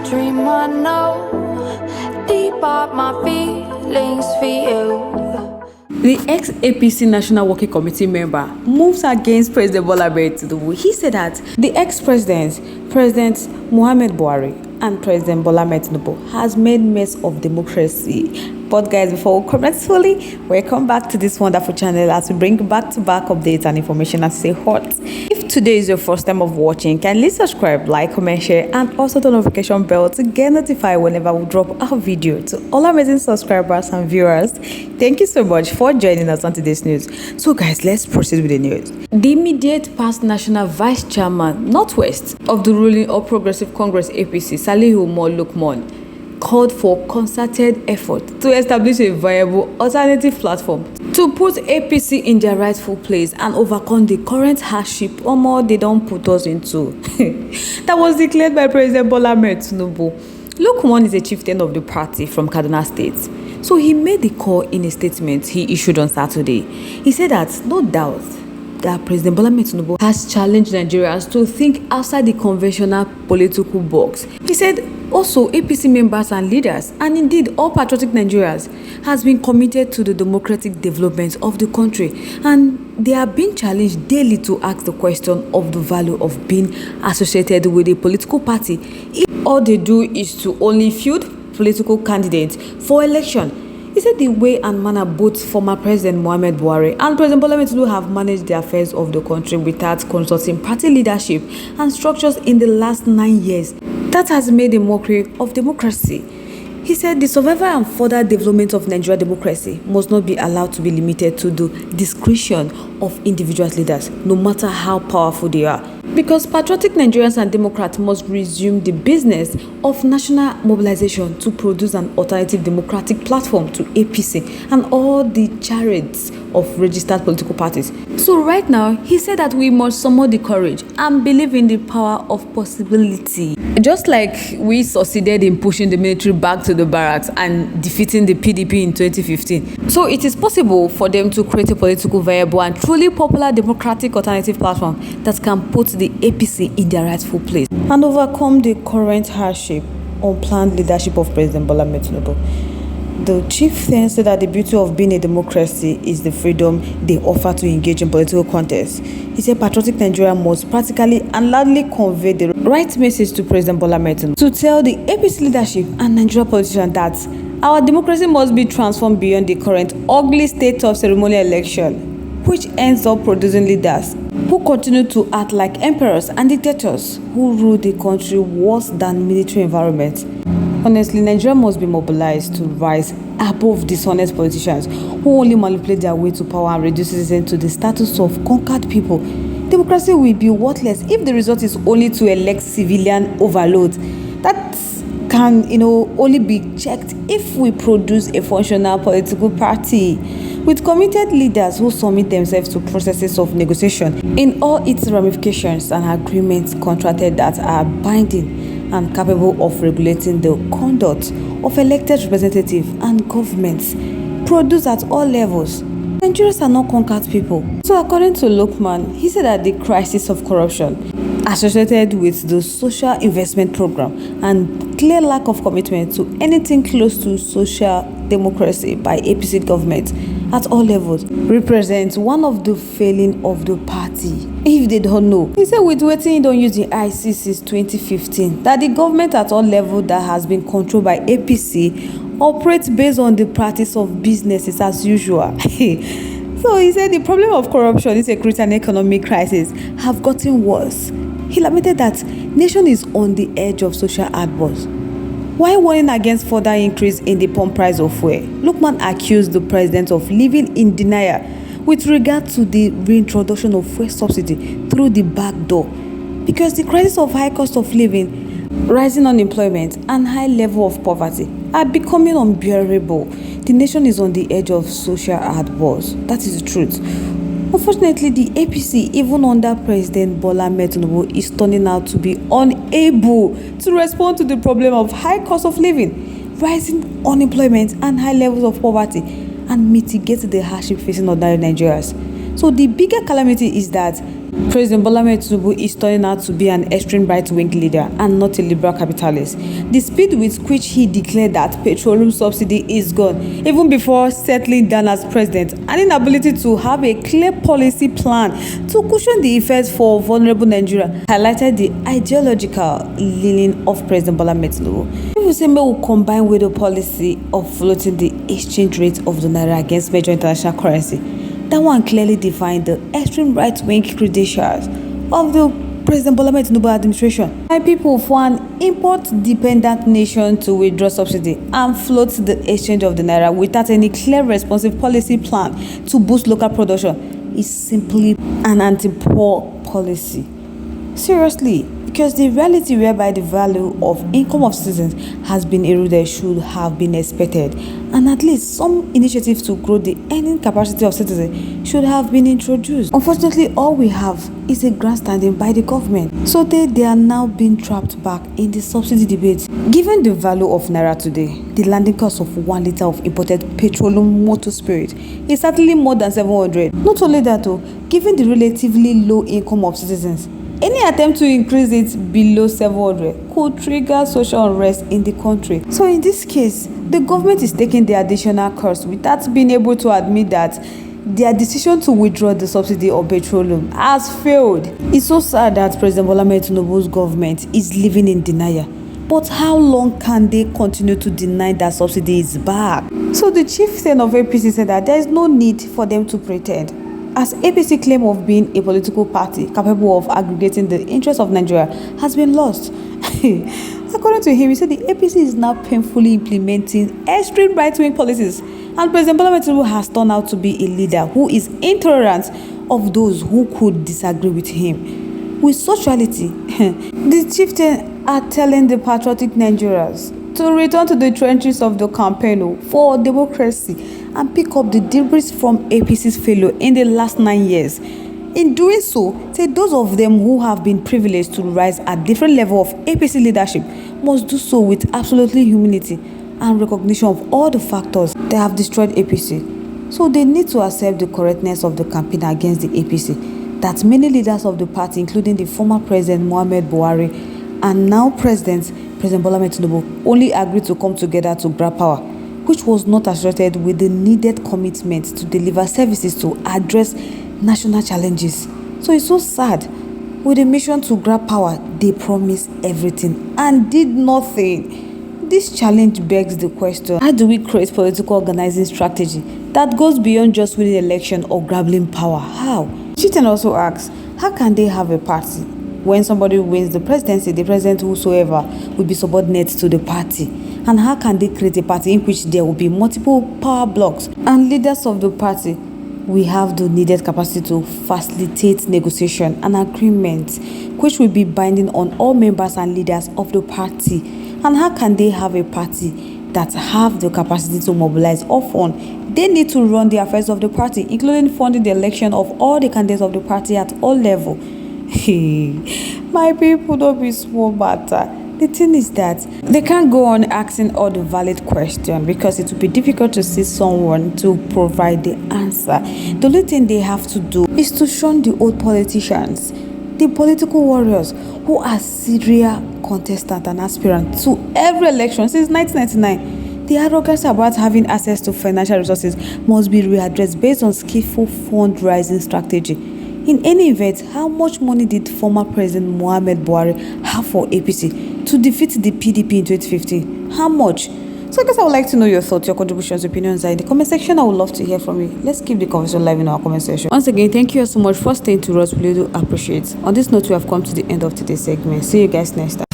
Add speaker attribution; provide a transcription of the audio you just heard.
Speaker 1: dream, I know deep up my feelings for you.
Speaker 2: The ex-APC National Working Committee member moves against President Bola Tinubu. He said that the ex-president, President Muhammad Buhari, and President Bola Tinubu has made mess of democracy. But guys, before we comment fully, welcome back to this wonderful channel as we bring back-to-back updates and information as say hot. If today is your first time of watching, kindly subscribe, like, comment, share, and also the notification bell to get notified whenever we drop our video. To all amazing subscribers and viewers, thank you so much for joining us on today's news. So guys, let's proceed with the news. The immediate past national vice chairman, Northwest, of the ruling All Progressive Congress APC, Salihu Lukman, called for concerted effort to establish a viable alternative platform to put APC in their rightful place and overcome the current hardship they don't put us into. That was declared by President Bola Tinubu. Lukman is a chieftain of the party from Kaduna State. So he made the call in a statement he issued on Saturday. He said that no doubt that President Bola Tinubu has challenged Nigerians to think outside the conventional political box. He said also APC members and leaders, and indeed all patriotic Nigerians, has been committed to the democratic development of the country, and they are being challenged daily to ask the question of the value of being associated with a political party if all they do is to only field political candidates for election. He said the way and manner both former President Muhammad Buhari and President Bola Tinubu have managed the affairs of the country without consulting party leadership and structures in the last 9 years, that has made a mockery of democracy. He said the survival and further development of Nigerian democracy must not be allowed to be limited to the discretion of individual leaders, no matter how powerful they are. Because patriotic Nigerians and Democrats must resume the business of national mobilization to produce an alternative democratic platform to APC and all the charades of registered political parties. So right now, he said that we must summon the courage and believe in the power of possibility. Just like we succeeded in pushing the military back to the barracks and defeating the PDP in 2015. So it is possible for them to create a political viable and truly popular democratic alternative platform that can put the APC in their rightful place and overcome the current hardship, unplanned leadership of President Bola Tinubu. The chieftain said that the beauty of being a democracy is the freedom they offer to engage in political contests. He said patriotic Nigeria must practically and loudly convey the right message to President Bola Tinubu to tell the APC leadership and Nigerian politicians that our democracy must be transformed beyond the current ugly state of ceremonial election, which ends up producing leaders who continue to act like emperors and dictators who rule the country worse than military environment. Honestly, Nigeria must be mobilized to rise above dishonest politicians who only manipulate their way to power and reduce citizens to the status of conquered people. Democracy will be worthless if the result is only to elect civilian overload. That can, only be checked if we produce a functional political party with committed leaders who submit themselves to processes of negotiation in all its ramifications and agreements contracted that are binding and capable of regulating the conduct of elected representatives and governments produced at all levels. Nigerians are not conquered people. So according to Lukman, he said that the crisis of corruption associated with the social investment program and clear lack of commitment to anything close to social democracy by APC government at all levels represents one of the failing of the party. If they don't know, he said with waiting he don't use the IC since 2015 that the government at all levels that has been controlled by APC operates based on the practice of businesses as usual. So he said the problem of corruption, insecurity and economic crisis have gotten worse. He lamented that nation is on the edge of social outbursts. While warning against further increase in the pump price of fuel, Lukman accused the president of living in denial with regard to the reintroduction of fuel subsidy through the back door, because the crisis of high cost of living, rising unemployment and high level of poverty are becoming unbearable. The nation is on the edge of social outbursts. That is the truth. Unfortunately, the APC, even under President Bola Tinubu, is turning out to be unable to respond to the problem of high cost of living, rising unemployment and high levels of poverty, and mitigate the hardship facing ordinary Nigerians. So the bigger calamity is that President Bola Tinubu is turning out to be an extreme right-wing leader and not a liberal capitalist. The speed with which he declared that petroleum subsidy is gone, even before settling down as president, an inability to have a clear policy plan to cushion the effects for vulnerable Nigeria, highlighted the ideological leaning of President Bola Tinubu. People say may will combine with the policy of floating the exchange rate of the naira against major international currency. That one clearly defined the extreme right-wing credentials of the President Bola Tinubu administration. My people, for an import-dependent nation to withdraw subsidy and float the exchange of the naira without any clear responsive policy plan to boost local production is simply an anti-poor policy. Seriously, because the reality whereby the value of income of citizens has been eroded should have been expected, and at least some initiatives to grow the earning capacity of citizens should have been introduced. Unfortunately, all we have is a grandstanding by the government. So they are now being trapped back in the subsidy debate. Given the value of naira today, the landing cost of 1 liter of imported petroleum motor spirit is certainly more than 700. Not only that though, given the relatively low income of citizens, any attempt to increase it below 700 could trigger social unrest in the country. So in this case, the government is taking the additional cost without being able to admit that their decision to withdraw the subsidy of petroleum has failed. It's so sad that President Bola Tinubu's government is living in denial. But how long can they continue to deny that subsidy is back? So the chieftain of APC said that there is no need for them to pretend, as APC claim of being a political party capable of aggregating the interests of Nigeria has been lost. According to him, he said the APC is now painfully implementing extreme right-wing policies, and President Bola Tinubu has turned out to be a leader who is intolerant of those who could disagree with him. With such reality, the chieftain are telling the patriotic Nigerians to return to the trenches of the campaign for democracy and pick up the debris from APC's failure in the last 9 years. In doing so, say those of them who have been privileged to rise at different level of APC leadership must do so with absolutely humility and recognition of all the factors that have destroyed APC. So they need to accept the correctness of the campaign against the APC, that many leaders of the party, including the former President Muhammad Buhari and now President Bola Tinubu, only agreed to come together to grab power, which was not associated with the needed commitment to deliver services to address national challenges. So it's so sad. With a mission to grab power, they promised everything and did nothing. This challenge begs the question, how do we create political organizing strategy that goes beyond just winning election or grabbing power? How? Chitin also asks, how can they have a party when somebody wins the presidency, the president whosoever will be subordinate to the party? And how can they create a party in which there will be multiple power blocks and leaders of the party? We have the needed capacity to facilitate negotiation and agreement, which will be binding on all members and leaders of the party. And how can they have a party that have the capacity to mobilize or fund? They need to run the affairs of the party, including funding the election of all the candidates of the party at all levels. My people, don't be small matter. The thing is that they can't go on asking all the valid questions because it will be difficult to see someone to provide the answer. The only thing they have to do is to shun the old politicians, the political warriors who are serial contestants and aspirants to every election since 1999. The arrogance about having access to financial resources must be readdressed based on skillful fundraising strategy. In any event, how much money did former President Muhammad Buhari have for APC to defeat the PDP in 2015? How much? So I guess I would like to know your thoughts, your contributions, opinions in the comment section. I would love to hear from you. Let's keep the conversation live in our comment section. Once again, thank you so much for staying to us. We really do appreciate. On this note, we have come to the end of today's segment. See you guys next time.